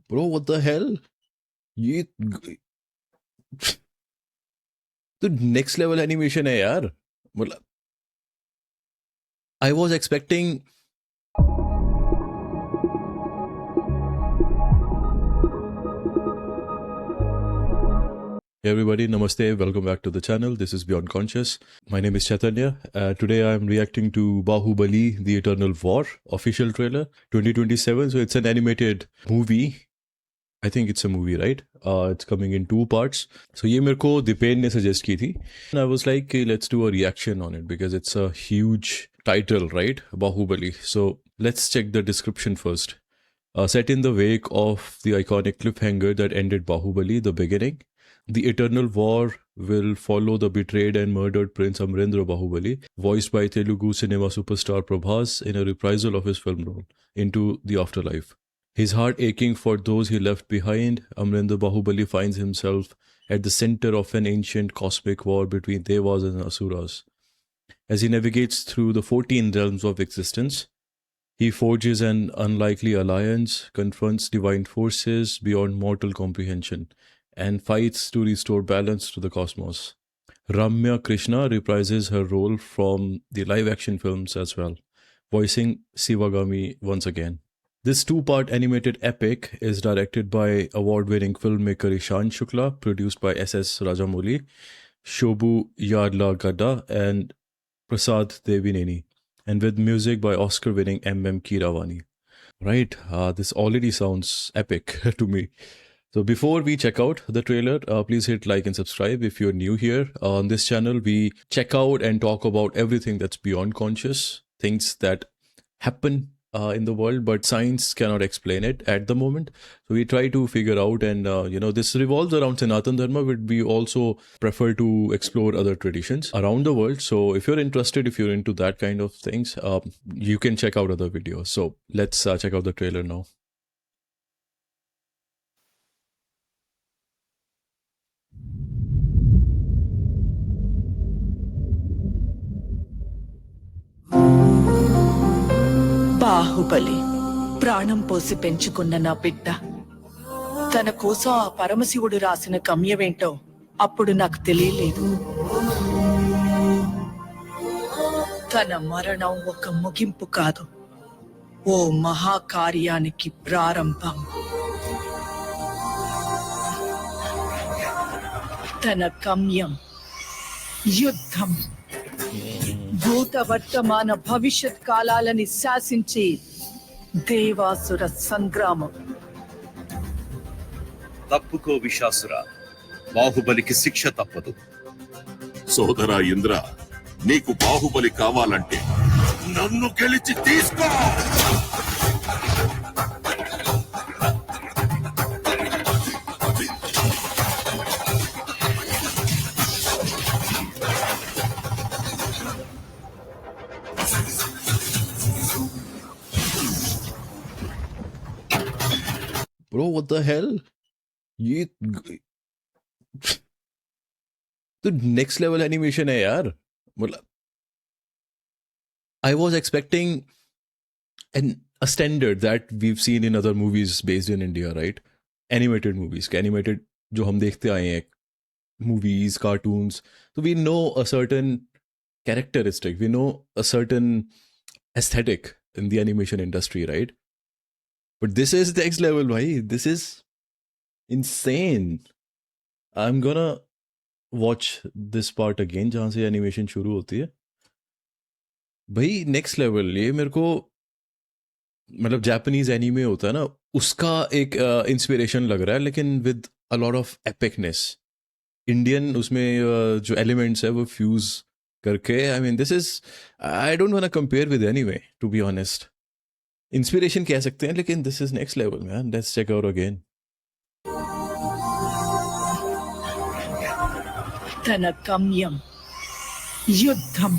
Bro, what the hell? ये तो next level animation है यार. मतलब I was expecting. Hey everybody, namaste, welcome back to the channel. This is Beyond Conscious. My name is Chaitanya. Today I am reacting to Bahubali, The Eternal War, official trailer, 2027. So it's an animated movie. I think it's a movie, right? It's coming in 2 parts. So ये मेरे को दीपेन ने suggest की थी. And I was like, let's do a reaction on it because it's a huge title, right? Bahubali. So let's check the description first. Set in the wake of the iconic cliffhanger that ended Bahubali, the beginning, the eternal war will follow the betrayed and murdered Prince Amarendra Bahubali, voiced by Telugu cinema superstar Prabhas in a reprisal of his film role, into the afterlife. His heart aching for those he left behind, Amarendra Bahubali finds himself at the center of an ancient cosmic war between Devas and Asuras. As he navigates through the 14 realms of existence, he forges an unlikely alliance, confronts divine forces beyond mortal comprehension, and fights to restore balance to the cosmos. Ramya Krishna reprises her role from the live-action films as well, voicing Sivagami once again. This 2-part animated epic is directed by award-winning filmmaker Ishan Shukla, produced by S.S. Rajamouli, Shobhu Yadla Gadda, and Prasad Devineni, and with music by Oscar-winning M.M. Keeravani. Right, this already sounds epic to me. So before we check out the trailer, please hit like and subscribe if you're new here. On this channel, we check out and talk about everything that's beyond conscious, things that happen in the world, but science cannot explain it at the moment. So we try to figure out, and this revolves around Sanatan Dharma, but we also prefer to explore other traditions around the world. So if you're interested, if you're into that kind of things, you can check out other videos. So let's check out the trailer now. Baahubali ప్రాణం పోసి పెంచుకున్న నా బిడ్డ తన కోసం ఆ పరమశివుడు రాసిన గమ్యమేంటో అప్పుడు నాకు తెలియలేదు. తన మరణం ఒక ముగింపు కాదు, ఓ మహాకార్యానికి ప్రారంభం. తన గమ్యం యుద్ధం, భూత వర్తమాన భవిష్యత్ కాలాలని శాసించి దేవాసుర సంగ్రామం. తప్పుకో విశాసుర, బాహుబలికి శిక్ష తప్పదు. సోదరా ఇంద్ర, నీకు బాహుబలి కావాలంటే నన్ను గెలిచి తీసుకో. Bro, what the hell? ये तो नेक्स्ट लेवल एनिमेशन है यार. मतलब I was expecting a standard that we've seen in other movies based in India, right? Animated movies, animated जो हम देखते आए हैं, movies, cartoons. So we know a certain characteristic, we know a certain aesthetic in the animation industry, right? But this is next level, bhai. This is insane. I'm gonna watch this part again जहाँ से animation शुरू होती है. भाई next level. ये मेरे को मतलब Japanese anime होता है ना, उसका एक inspiration लग रहा है, लेकिन with a lot of epicness. Indian उसमें जो elements है वो fuse करके. I mean, this is, I don't wanna compare with anime, to be honest. Inspiration कह सकते हैं, लेकिन this is next level, man. Let's check out again. తన గమ్యం యుద్ధం,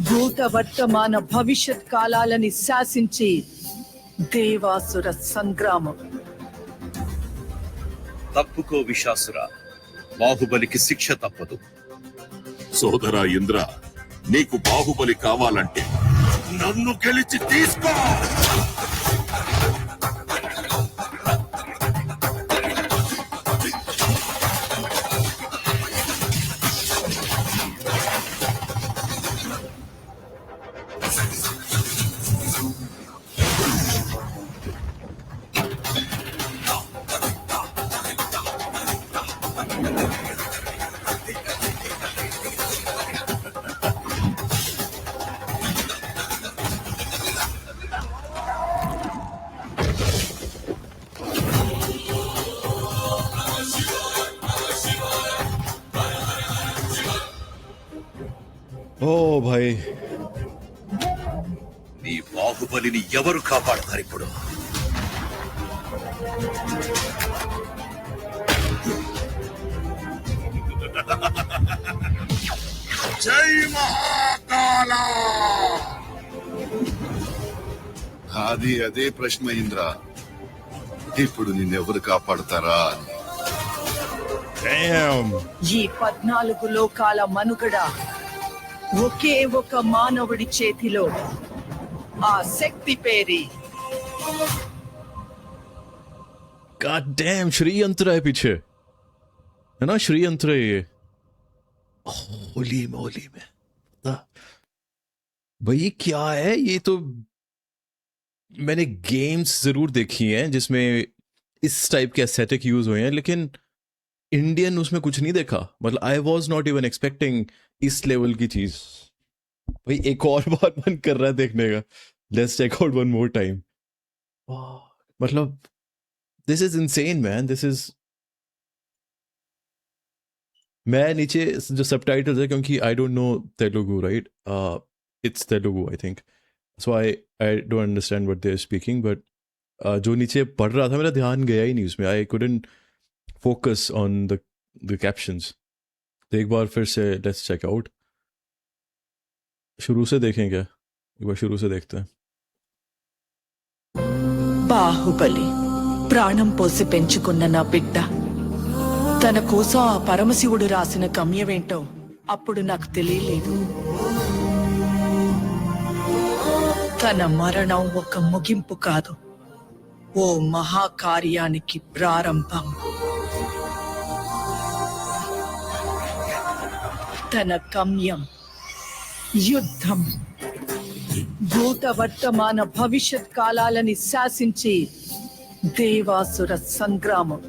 భూత వర్తమాన భవిష్యత్ కాలాలని శాసించి దేవాసుర సంగ్రామం. తప్పుకో విశాసుర, బాహుబలికి శిక్ష తప్పదు. సోదరా ఇంద్ర, నీకు బాహుబలి కావాలంటే నన్ను గెలిచి తీసుకో. ఓ భాయ్, నీ బాహుబలిని ఎవరు కాపాడతారు ఇప్పుడు? జై మహాకాల. అది అదే ప్రశ్న ఇంద్ర. ఇప్పుడు నిన్నెవరు కాపాడతారా అని. damn. ఈ 14 లోకాల మనుగడ ఒకే ఒక మానవుడి చేతిలో. ఆ శక్తి పేరి God damn, श्री यंत्र है पीछे, है ना? श्री यंत्र है ये. होली में भाई ये क्या है? ये तो मैंने गेम्स जरूर देखी हैं जिसमें इस टाइप के एस्थेटिक यूज हुए हैं, लेकिन इंडियन उसमें कुछ नहीं देखा. मतलब I was not even expecting इस लेवल की चीज. भाई एक और बार मन कर रहा है देखने का. Let's check out one more time. मतलब this is insane man. This is, मैं नीचे जो सबटाइटल्स है, क्योंकि I don't know Telugu, right? It's Telugu I think, so I don't understand what they are speaking, but जो नीचे पढ़ रहा था मेरा ध्यान गया ही नहीं उसमें. I couldn't focus on the captions. तो एक बार फिर से लेट्स चेक आउट. शुरू से देखें क्या? एक बार शुरू से देखते हैं. బాహుబలి ప్రాణం పోసి పెంచుకున్న నా బిడ్డ తన కోసం ఆ పరమశివుడు రాసిన గమ్యమేంటో అప్పుడు నాకు తెలియలేదు. తన మరణం ఒక ముగింపు కాదు, ఓ మహాకార్యానికి ప్రారంభం. తన గమ్యం యుద్ధం. భూత వర్తమాన భవిష్యత్ కాలాలని శాసించి దేవాసుర సంగ్రామం.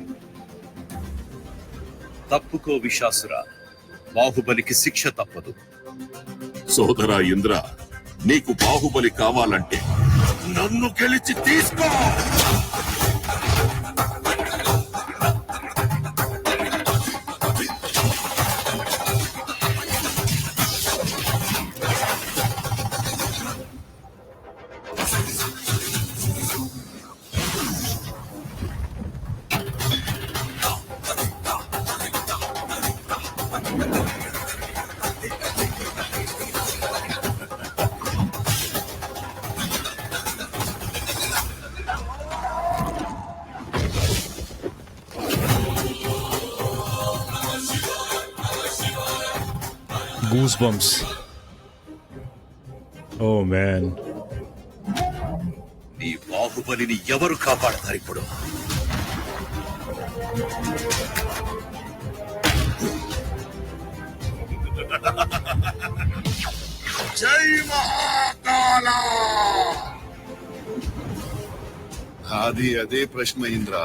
తప్పుకో విశాసుర, బాహుబలికి శిక్ష తప్పదు. సోదరా ఇంద్ర, నీకు బాహుబలి కావాలంటే నన్ను గెలిచి తీసుకో. Goosebumps. Oh man. నీ బాహుబలిని ఎవరు కాపాడతారు ఇప్పుడు? జై మహాకాల. అది అదే ప్రశ్న ఇంద్ర.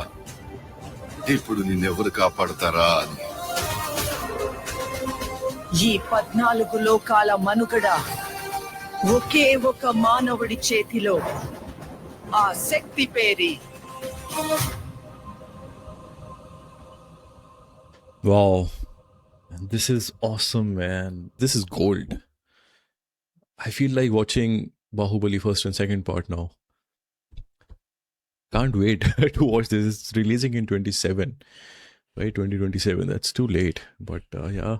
ఇప్పుడు నిన్నెవరు కాపాడతారా అని. ఈ 14 లోకాల మనుగడ ఒకే ఒక మానవుడి చేతిలో. ఆ శక్తి పేరి Wow. This is awesome, man. This is gold. I feel like watching Bahubali first and second part now. Can't wait to watch this. It's releasing in 27, right? 2027. That's too late. But yeah,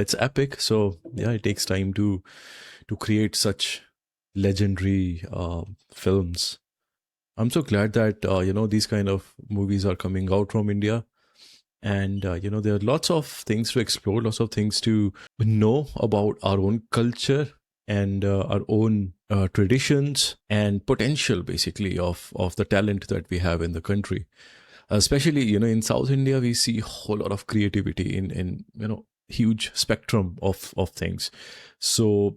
it's epic. So yeah, it takes time to create such legendary films. I'm so glad that these kind of movies are coming out from India. And there are lots of things to explore, lots of things to know about our own culture and our own traditions and potential, basically, of the talent that we have in the country. Especially, in South India, we see a whole lot of creativity in huge spectrum of things. So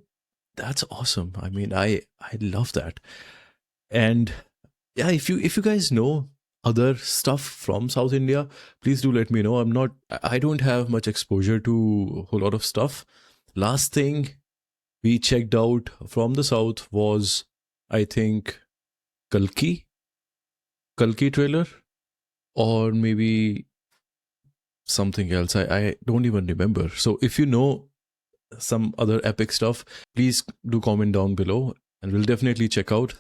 that's awesome. I mean, I love that. And yeah, if you guys know other stuff from South India, please do let me know. I don't have much exposure to a whole lot of stuff. Last thing we checked out from the South was, I think, Kalki trailer, or maybe something else. I don't even remember. So if you know some other epic stuff, please do comment down below and we'll definitely check out.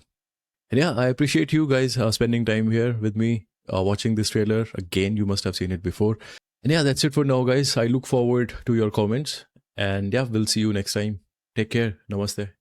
And yeah, I appreciate you guys spending time here with me, watching this trailer. Again, you must have seen it before. And yeah, that's it for now, guys. I look forward to your comments. And yeah, we'll see you next time. Take care. Namaste.